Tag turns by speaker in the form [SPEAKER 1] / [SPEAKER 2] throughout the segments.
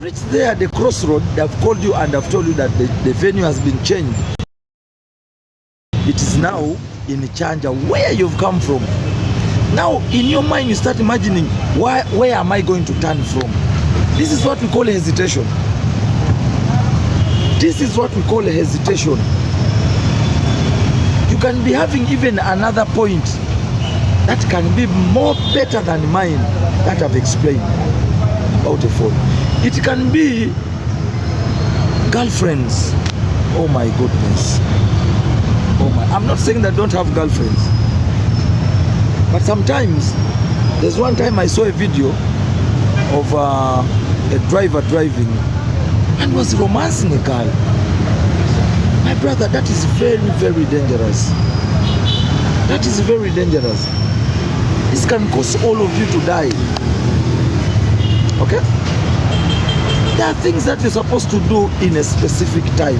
[SPEAKER 1] reached there at the crossroad, they've called you and I've told you that the venue has been changed. It is now in Chanja, where you've come from. Now, in your mind, you start imagining, where am I going to turn from? This is what we call hesitation. This is what we call hesitation. You can be having even another point that can be more better than mine that I've explained about a phone. It can be girlfriends. Oh my goodness. Oh my. I'm not saying that don't have girlfriends. But sometimes, there's one time I saw a video of a driver driving and was romancing a girl. My brother, that is very, very dangerous. That is very dangerous. This can cause all of you to die. Okay? There are things that you're supposed to do in a specific time.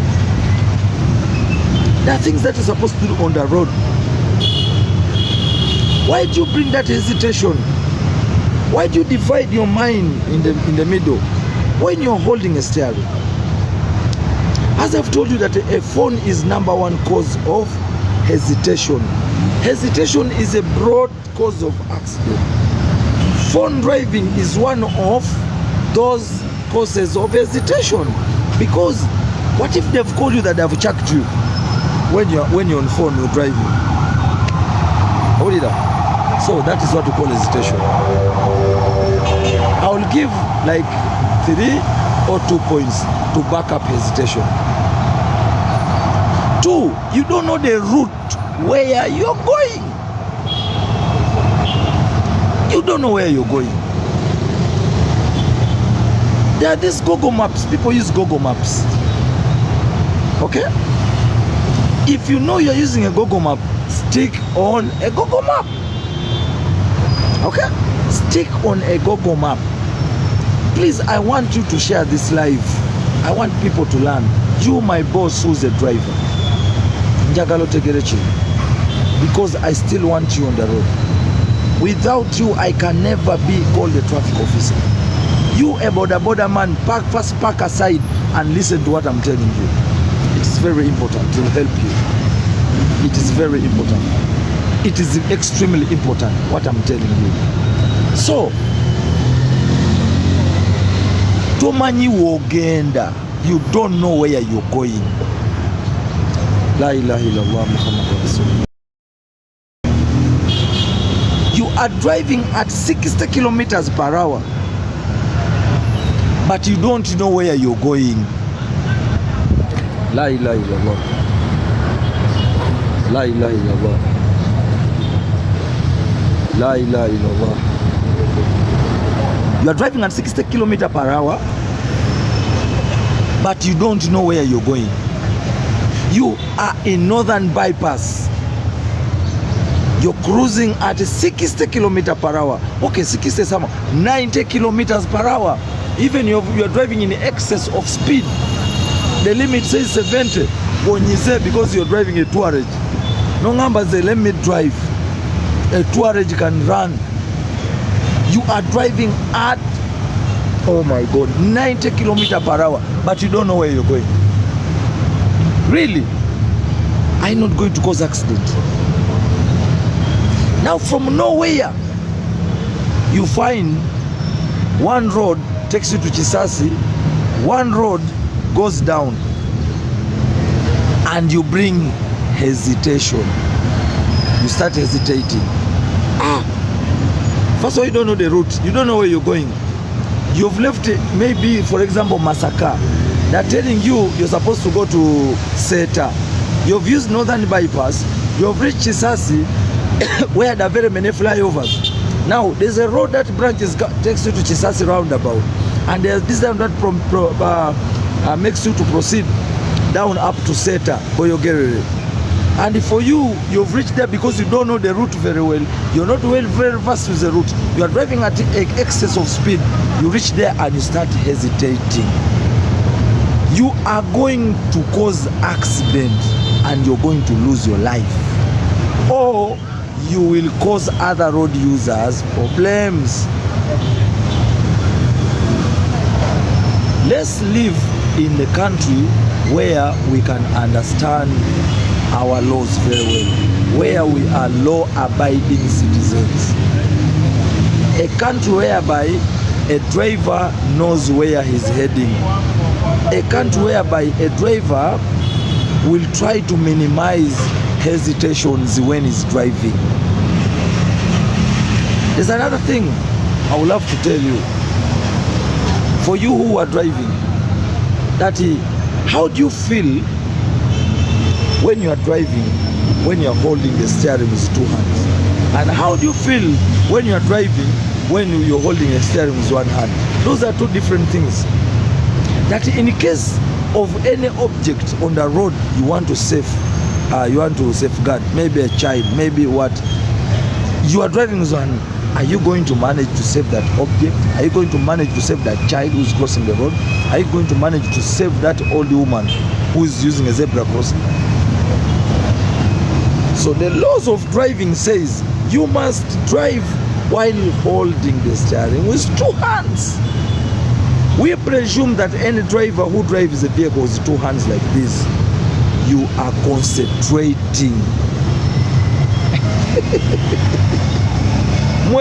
[SPEAKER 1] There are things that you're supposed to do on the road. Why do you bring that hesitation? Why do you divide your mind in the middle when you're holding a steering? As I've told you that a phone is #1 cause of hesitation. Hesitation is a broad cause of accident. Phone driving is one of those causes of hesitation. Because what if they've called you that they've checked you when you're on phone, you're driving? Hold it up. So that is what we call hesitation. I will give like 3 or 2 points to back up hesitation. 2, you don't know the route where you're going. You don't know where you're going. There are these Google Maps. People use Google Maps. Okay? If you know you're using a Google Map, stick on a Google Map. Okay? Stick on a Google Map. Please, I want you to share this live. I want people to learn. You, my boss, who's a driver. Njagalo tegerechi. Because I still want you on the road. Without you, I can never be called a traffic officer. You, a boda man, first park aside and listen to what I'm telling you. It is very important to help you. It is very important. It is extremely important what I'm telling you. So, tomanyi wogenda, you don't know where you're going. La ilaha illallah Muhammadur Rasulullah. You are driving at 60 kilometers per hour, but you don't know where you're going. La ilaha illallah. La ilaha illallah. La ilaha illallah. You are driving at 60 kilometers per hour, but you don't know where you're going. You are in Northern Bypass. You're cruising at 60 kilometers per hour. Okay, 60 some 90 kilometers per hour. Even you're driving in excess of speed. The limit says 70. When you say because you're driving a Touareg, no number say let me drive. A Touareg can run. You are driving at, oh my God, 90 kilometers per hour, but you don't know where you're going. Really? I'm not going to cause accident. Now from nowhere, you find one road takes you to Chisasi, one road goes down, and you bring hesitation. You start hesitating. First of all, you don't know the route. You don't know where you're going. You've left, maybe, for example, Masaka. They're telling you you're supposed to go to Seta. You've used Northern Bypass. You've reached Chisasi, where there are very many flyovers. Now, there's a road that branches takes you to Chisasi roundabout. And there's this time that makes you to proceed down up to Seta, Boyogerere. And for you, you've reached there because you don't know the route very well. You're not very fast with the route. You are driving at excess of speed. You reach there and you start hesitating. You are going to cause accident and you're going to lose your life. Or you will cause other road users problems. let's live in the country where we can understand our laws very well, where we are law-abiding citizens. A country whereby a driver knows where he's heading. A country whereby a driver will try to minimize hesitations when he's driving. There's another thing I would love to tell you. For you who are driving, that how do you feel when you are driving, when you are holding the steering with two hands? And how do you feel when you are driving, when you're holding a steering with one hand? Those are two different things. That in case of any object on the road you want to safeguard, maybe a child, maybe what, you are driving with one. Are you going to manage to save that object? Are you going to manage to save that child who's crossing the road? Are you going to manage to save that old woman who is using a zebra crossing? So the laws of driving says you must drive while holding the steering with two hands. We presume that any driver who drives a vehicle with two hands like this, you are concentrating. You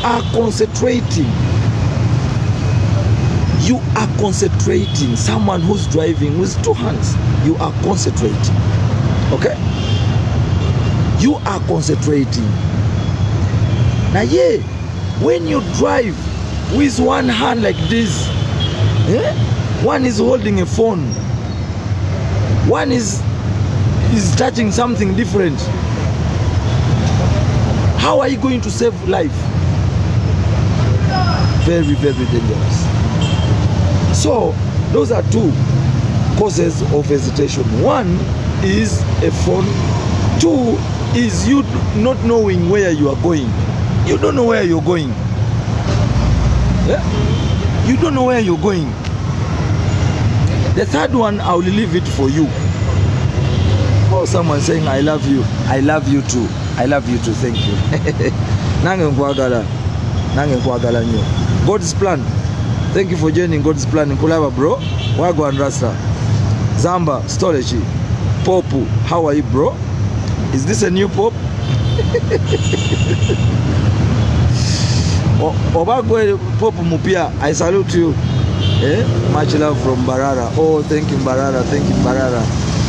[SPEAKER 1] are concentrating. You are concentrating. Someone who's driving with two hands, you are concentrating. Okay? You are concentrating. Now, yeah, when you drive with one hand like this, one is holding a phone, one is touching something different. How are you going to save life? Very, very dangerous. So those are two causes of hesitation. One is a phone. Two is you not knowing where you are going. You don't know where you're going. Yeah? You don't know where you're going. The third one, I will leave it for you. Oh, someone saying, I love you. I love you too. I love you too. Thank you. God's plan. Thank you for joining God's plan. Nkulaba bro. Wagwan Rasta. Zamba, Stolechi. Popu. How are you, bro? Is this a new pop? Obagwe Popu Mupia. I salute you. Much love from Barara. Oh, thank you, Barara. Thank you, Barara.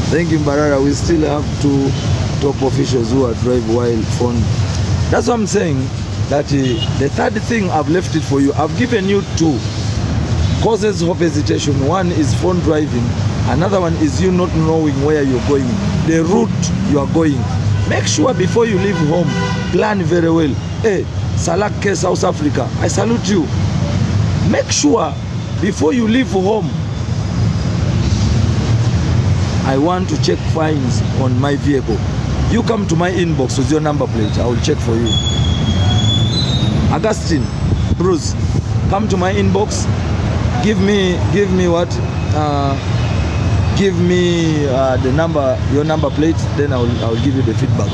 [SPEAKER 1] Thank you, Barara. We still have two top officials who are drive while phone. That's what I'm saying. That the third thing, I've left it for you. I've given you two causes of hesitation. One is phone driving. Another one is you not knowing where you're going, the route you are going. Make sure before you leave home, plan very well. Hey, Salake, South Africa, I salute you. Make sure before you leave home, I want to check fines on my vehicle. You come to my inbox with your number plate. I will check for you. Augustine, Bruce, come to my inbox. Give me what? Give me the number, your number plate. Then I will give you the feedback.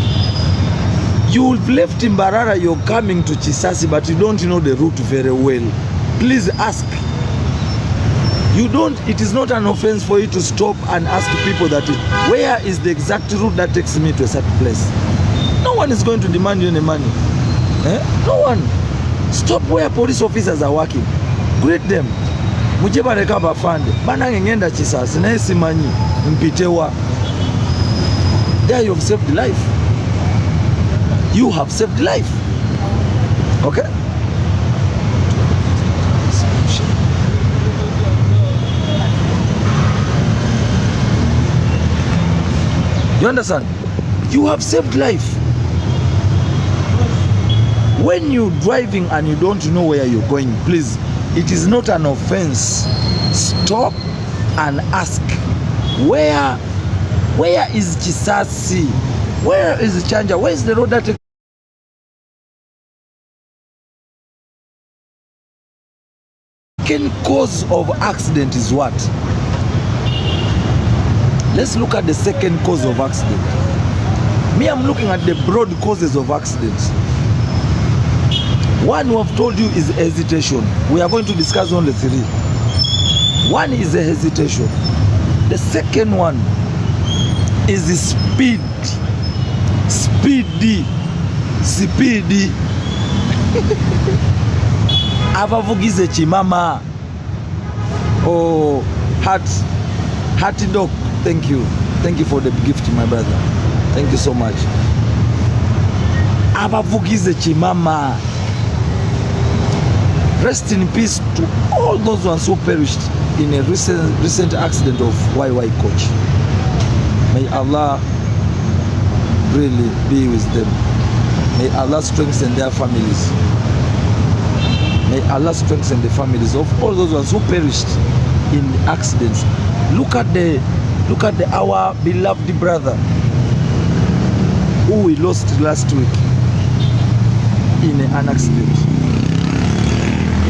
[SPEAKER 1] You've left in Mbarara. You're coming to Chisasi, but you don't know the route very well. Please ask. You don't, it is not an offense for you to stop and ask people that where is the exact route that takes me to a certain place. No one is going to demand you any money. No one. Stop where police officers are working. Greet them. Mujeba rekaba Afande. Bana ngenda Chisasi na simanyi mpitewa. There you have saved life. You have saved life. Okay? You understand? You have saved life. When you're driving and you don't know where you're going, please, it is not an offense. Stop and ask, where is Chisasi? Where is Chanja? Where is the road that second cause of accident is what? Let's look at the second cause of accident. Me, I'm looking at the broad causes of accidents. One we have told you is hesitation. We are going to discuss only 3. One is a hesitation. The second one is the speed. Speedy. Abavugize chimama. Oh, hearty dog. Thank you for the gift, my brother. Thank you so much. Abavugize chimama. Rest in peace to all those ones who perished in a recent accident of YY coach. May Allah really be with them. May Allah strengthen their families. May Allah strengthen the families of all those ones who perished in accidents. Look at our beloved brother who we lost last week in an accident.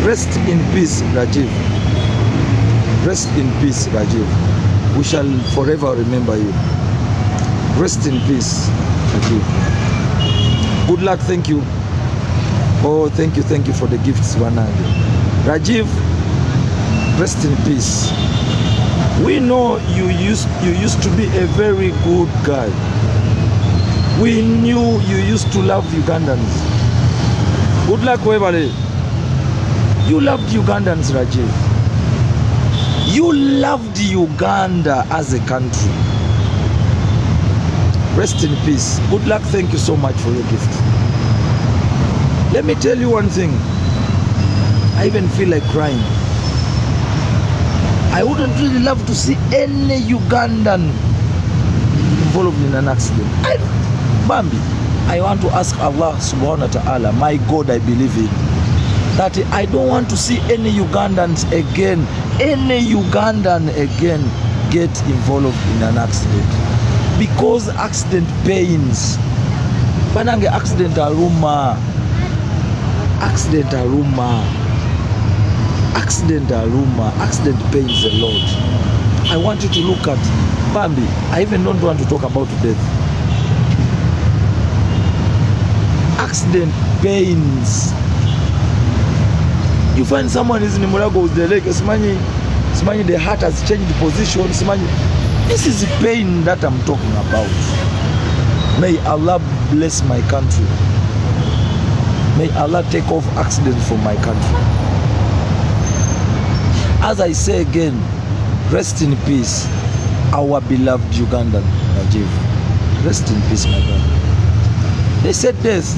[SPEAKER 1] Rest in peace, Rajiv. Rest in peace, Rajiv. We shall forever remember you. Rest in peace, Rajiv. Good luck, thank you. Oh, thank you for the gifts, Wanande. Rajiv, rest in peace. We know you used to be a very good guy. We knew you used to love Ugandans. Good luck, Webale. You loved Ugandans, Rajiv. You loved Uganda as a country. Rest in peace. Good luck. Thank you so much for your gift. Let me tell you one thing. I even feel like crying. I wouldn't really love to see any Ugandan involved in an accident. Bambi, I want to ask Allah subhanahu wa ta'ala, my God I believe in, that I don't want to see any Ugandans again, get involved in an accident. Because accident pains. Banange accident aruma. Accident pains a lot. I want you to look at Bambi. I even don't want to talk about death. Accident pains. You find someone is in Murago with the leg, Smani, the heart has changed position, Smani. This is the pain that I'm talking about. May Allah bless my country. May Allah take off accidents from my country. As I say again, rest in peace, our beloved Ugandan, Rajiv. Rest in peace, my brother. They said death.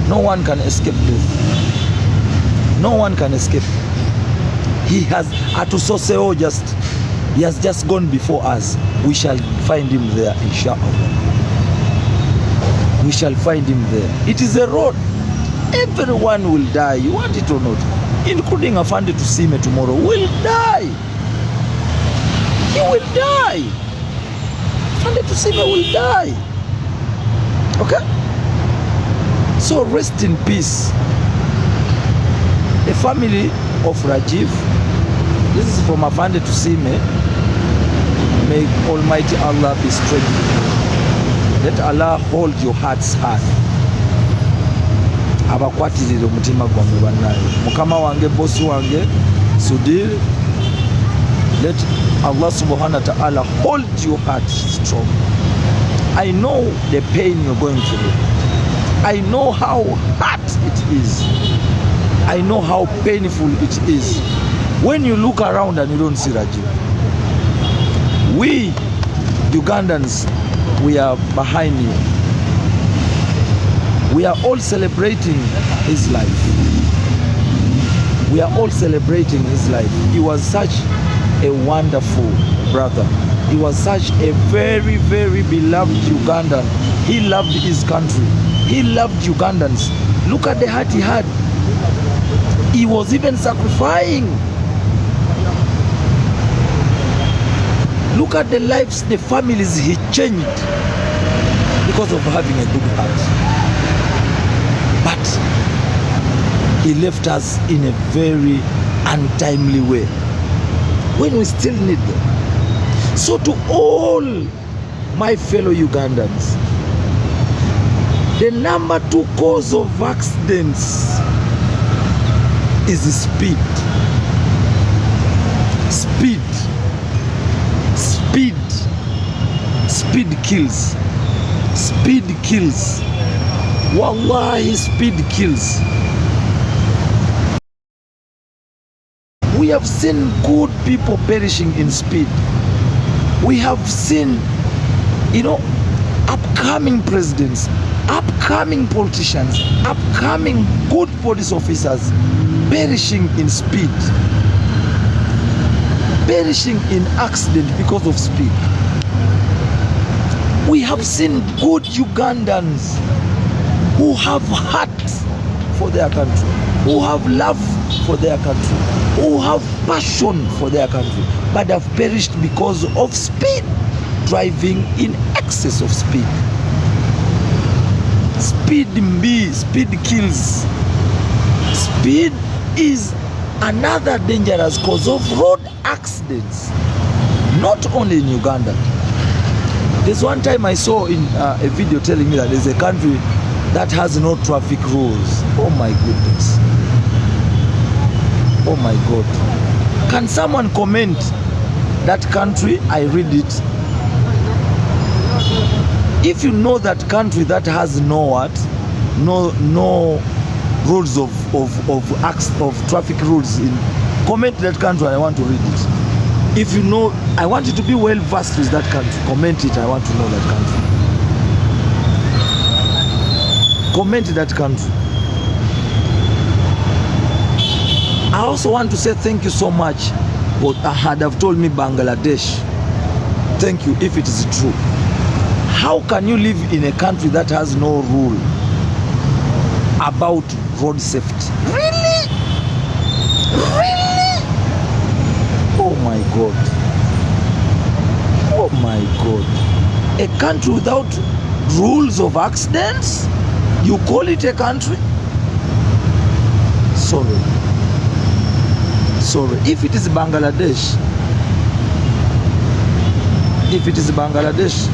[SPEAKER 1] No one can escape death. No one can escape. He has Atusoseo he has just gone before us. We shall find him there, inshallah. We shall find him there. It is a road. Everyone will die, you want it or not. Including Afande Tumusiime tomorrow will die. He will die. Afande Tumusiime will die. Okay? So rest in peace. The family of Rajiv, this is from Afande Tumusiime. May Almighty Allah be strengthened. Let Allah hold your hearts high. Abakwatirire omutima gwammwe bannaye. Mukama wange, bosi wange, Sudir, let Allah subhanahu wa ta'ala hold your heart strong. I know the pain you're going through. I know how hard it is. I know how painful it is when you look around and you don't see Rajiv. We Ugandans, we are behind you. We are all celebrating his life. We are all celebrating his life. He was such a wonderful brother. He was such a very, very beloved Ugandan. He loved his country. He loved Ugandans. Look at the heart he had. He was even sacrificing. Look at the lives, the families he changed because of having a good heart. But he left us in a very untimely way when we still need them. So to all my fellow Ugandans, The number 2 cause of accidents is speed. Speed kills. Speed kills. Wallahi, speed kills. We have seen good people perishing in speed. We have seen, upcoming presidents, upcoming politicians, upcoming good police officers perishing in speed, perishing in accident because of speed. We have seen good Ugandans who have heart for their country, who have love for their country, who have passion for their country, but have perished because of speed, driving in excess of speed. Speed kills. Speed is another dangerous cause of road accidents, not only in Uganda. There's one time I saw in a video telling me that there's a country that has no traffic rules. Oh my goodness. Oh my God. Can someone comment that country? I read it. If you know that country that has no rules of traffic rules, comment that country. I want to read it. If you know, I want you to be well versed with that country. Comment it. I want to know that country. Comment that country. I also want to say thank you so much. But have told me Bangladesh. Thank you if it is true. How can you live in a country that has no rule about road safety? Really? Really? Oh my God. Oh my God. A country without rules of accidents? You call it a country? Sorry. If it is Bangladesh,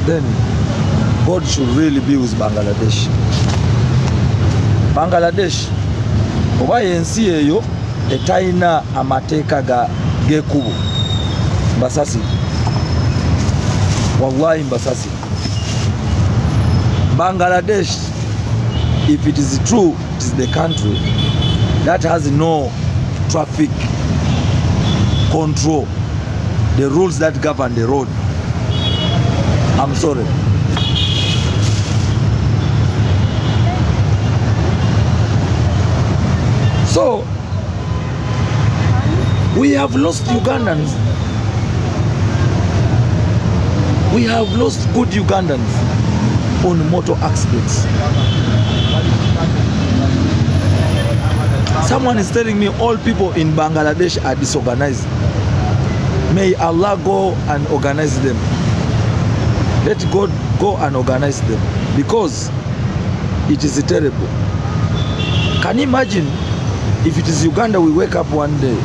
[SPEAKER 1] then God should really be with Bangladesh. Bangladesh, oba yensi eyo etaina amateeka g'ekkubo mbasasi. Wallahi mbasasi. Bangladesh, if it is true, it is the country that has no traffic control, the rules that govern the road. I'm sorry. So we have lost Ugandans. We have lost good Ugandans on motor accidents. Someone is telling me all people in Bangladesh are disorganized. May Allah go and organize them. Let God go and organize them, because it is terrible. Can you imagine if it is Uganda, we wake up one day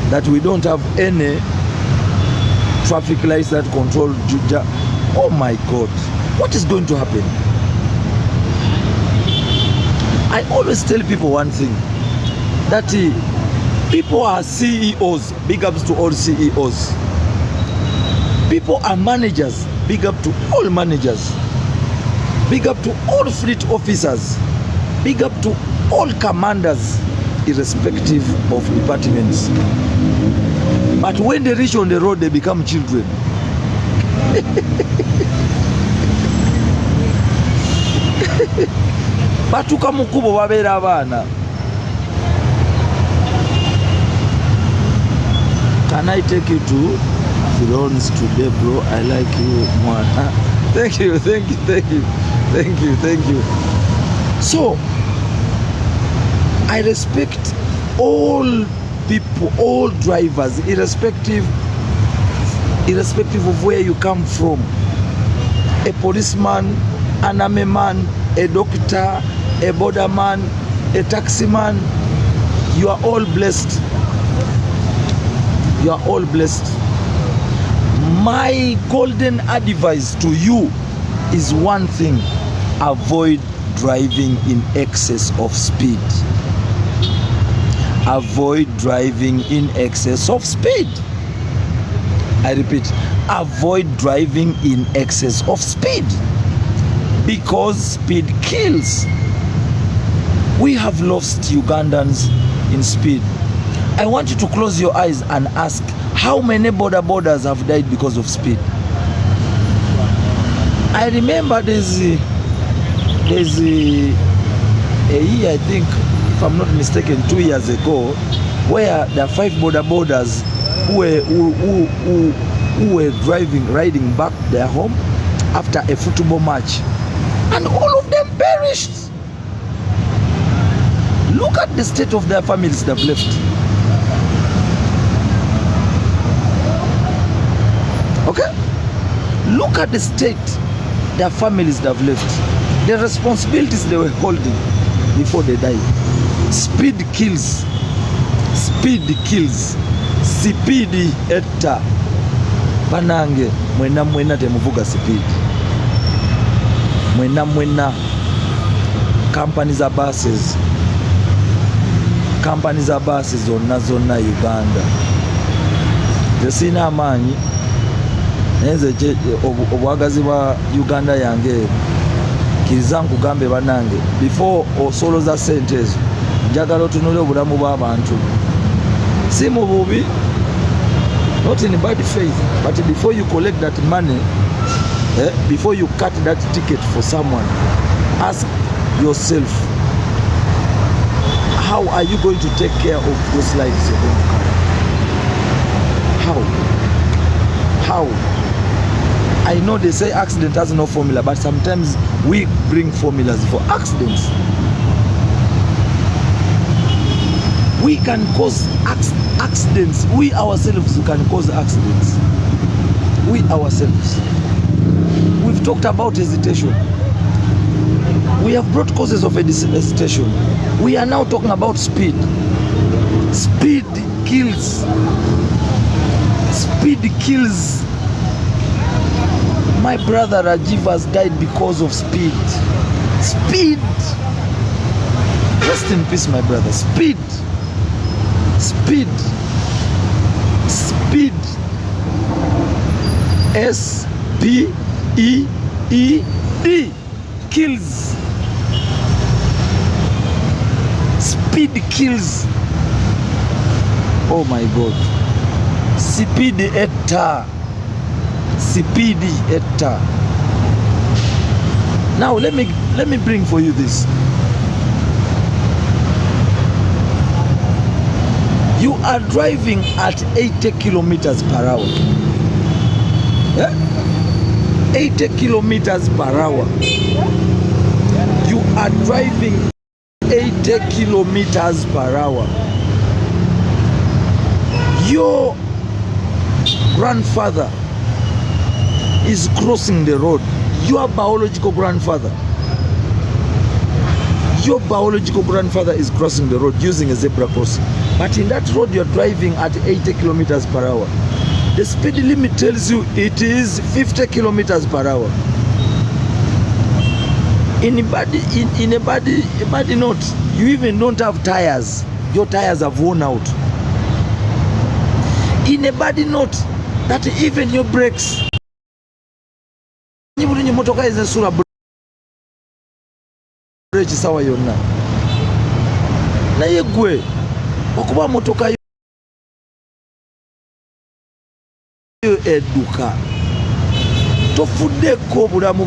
[SPEAKER 1] that we don't have any traffic lights that control Juja? Oh my God, what is going to happen? I always tell people one thing, that people are CEOs, big ups to all CEOs. People are managers, big up to all managers. Big up to all fleet officers. Big up to all commanders, irrespective of departments. But when they reach on the road, they become children. Batuka mukubo babera abana. Can I take you to Firones today, bro? I like you more. Thank you. So, I respect all people, all drivers, irrespective of where you come from. A policeman, an army man, a doctor, a border man, a taxi man, you are all blessed. You are all blessed. My golden advice to you is one thing: avoid driving in excess of speed. Avoid driving in excess of speed. I repeat, avoid driving in excess of speed, because speed kills. We have lost Ugandans in speed. I want you to close your eyes and ask, how many borders have died because of speed? I remember there's a year, I think, if I'm not mistaken, 2 years ago, where there are 5 borders who were riding back their home after a football match, and all of them perished. Look at the state of their families they've left. Okay? Look at the state their families they've left. The responsibilities they were holding before they died. Speed kills. Speed kills. Speed etta. Banange mwena temuvuga speed. Mwena companies are buses. Companies are buses zonna Uganda. Tesina amanyi neze obwagazi bwa Uganda yange kiriza nkugambe banange, before osoloza sente ezo njagala otunule obulamu bw'abantu si mu bubi, not in bad faith, but before you collect that money, before you cut that ticket for someone, ask yourself, how are you going to take care of those lives you're going to carry? How? I know they say accident has no formula, but sometimes we bring formulas for accidents. We can cause accidents. We ourselves can cause accidents. We ourselves. We've talked about hesitation. We have brought causes of hesitation. We are now talking about speed. Speed kills. Speed kills. My brother Rajiv has died because of speed. Speed. Rest in peace, my brother. Speed. Speed. Speed. S-P-E-E-D. Kills. Speed kills. Oh my God. Speed etta. Speed etta. Now let me bring for you this. You are driving at 80 kilometers per hour. Yeah? 80 kilometers per hour. You are driving 80 kilometers per hour. Your grandfather is crossing the road. Your biological grandfather. Your biological grandfather is crossing the road using a zebra crossing. But in that road you're driving at 80 kilometers per hour. The speed limit tells you it is 50 kilometers per hour. In a body note, you even don't have tires. Your tires have worn out. In a body note, that even your brakes. Motoka is a sura bridge sawa yonna. Na yegwe okuba motoka yo eduka. Tofuddeko obulamu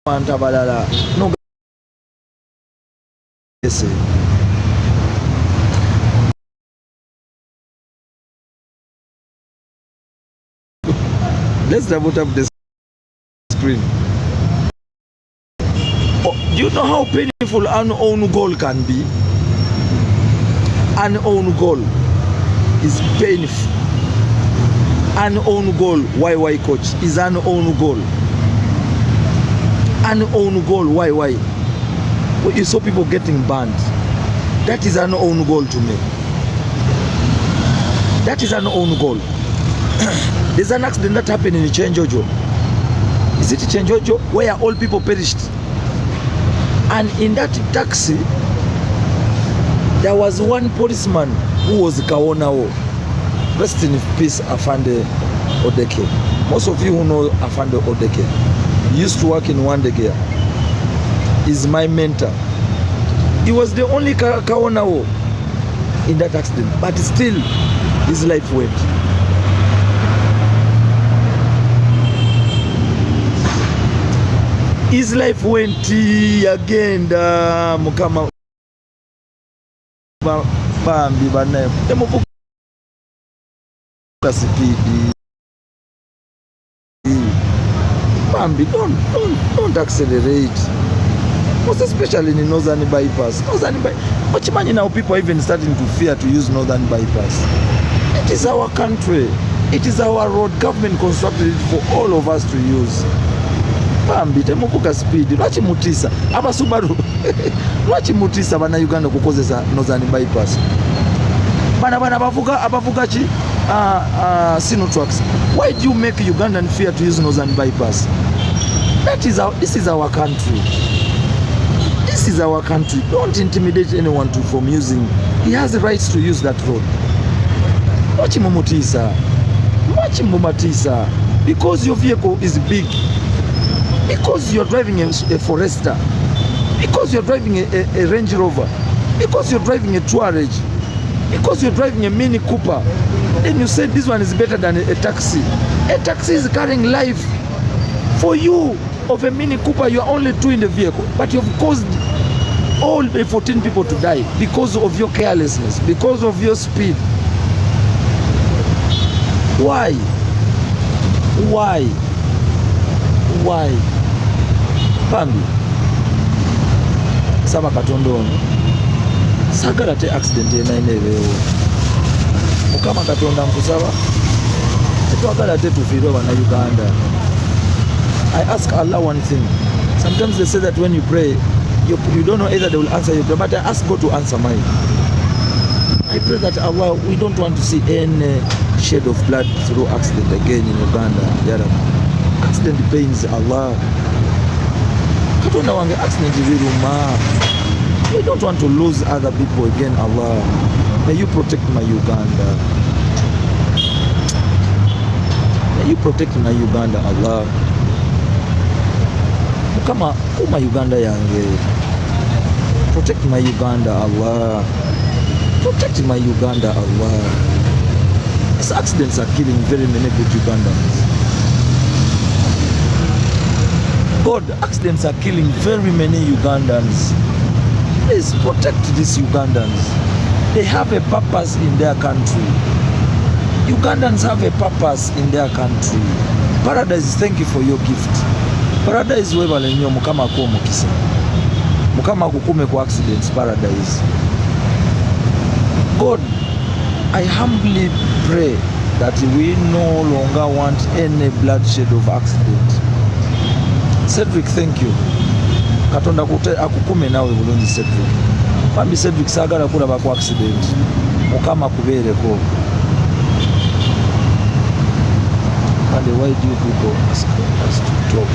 [SPEAKER 1] bw'abantu abalala. No. Yes. Let's double tap the screen. Oh, do you know how painful an own goal can be? An own goal is painful. An own goal, why coach, is an own goal. An own goal, why? Well, you saw people getting banned. That is an own goal to me. That is an own goal. There's an accident that happened in Chenjojo. Is it Chenjojo where all people perished? And in that taxi, there was one policeman who was Kaonao. Rest in peace, Afande Odeke. Most of you who know Afande Odeke, he used to work in Wandegea. He's my mentor. He was the only Kaonao in that accident, but still his life went. His life went again. Mukama bambi banaye temuvuga speed. Bambi, don't accelerate. Most especially in Northern bypass. But now people are even starting to fear to use Northern bypass. It is our country. It is our road. Government constructed it for all of us to use. Bambi temuvuga speed. Lwaki mutisa aba Subaru? Lwaki mutisa bana Uganda kukozesa Northern bypass? Bana abavuga chi Sino trucks. Why do you make Ugandan fear to use Northern bypass? This is our country. This is our country. Don't intimidate anyone from using. He has the rights to use that road. Lwaki mumutisa? Lwaki mumatisa? Because your vehicle is big. Because you're driving a Forester, because you're driving a Range Rover, because you're driving a Touareg, because you're driving a Mini Cooper, then you say this one is better than a taxi. A taxi is carrying life. For you, of a Mini Cooper, you are only 2 in the vehicle, but you've caused all 14 people to die because of your carelessness, because of your speed. Why? Bambi saba katondo ono sagala te accident enayineebeewo mukama katonda nkusaba tetwagala te tufiirwe bana Uganda. I ask Allah one thing. Sometimes they say that when you pray you don't know either they will answer your prayer, but I ask God to answer mine. I pray that Allah, we don't want to see any shed of blood through accident again in Uganda. Accident pains Allah. Katonda wange accident ziruma. We don't want to lose other people again, Allah. May you protect my Uganda. May you protect my Uganda, Allah. Mukama uma Uganda yange. Protect my Uganda, Allah. Protect my Uganda, Allah. These accidents are killing very many good Ugandans. God, accidents are killing very many Ugandans. Please protect these Ugandans. They have a purpose in their country. Ugandans have a purpose in their country. Paradise, thank you for your gift. Paradise webale nnyo mukama ko mukisa. Mukama kukume ku accidents paradise. God, I humbly pray that we no longer want any bloodshed of accident. Cedric, thank you. Katonda akukume nawe bulungi Cedric. Bambi Cedric sagala kulaba ku accident. Mukama kubeereko. And why do you people ask us to talk?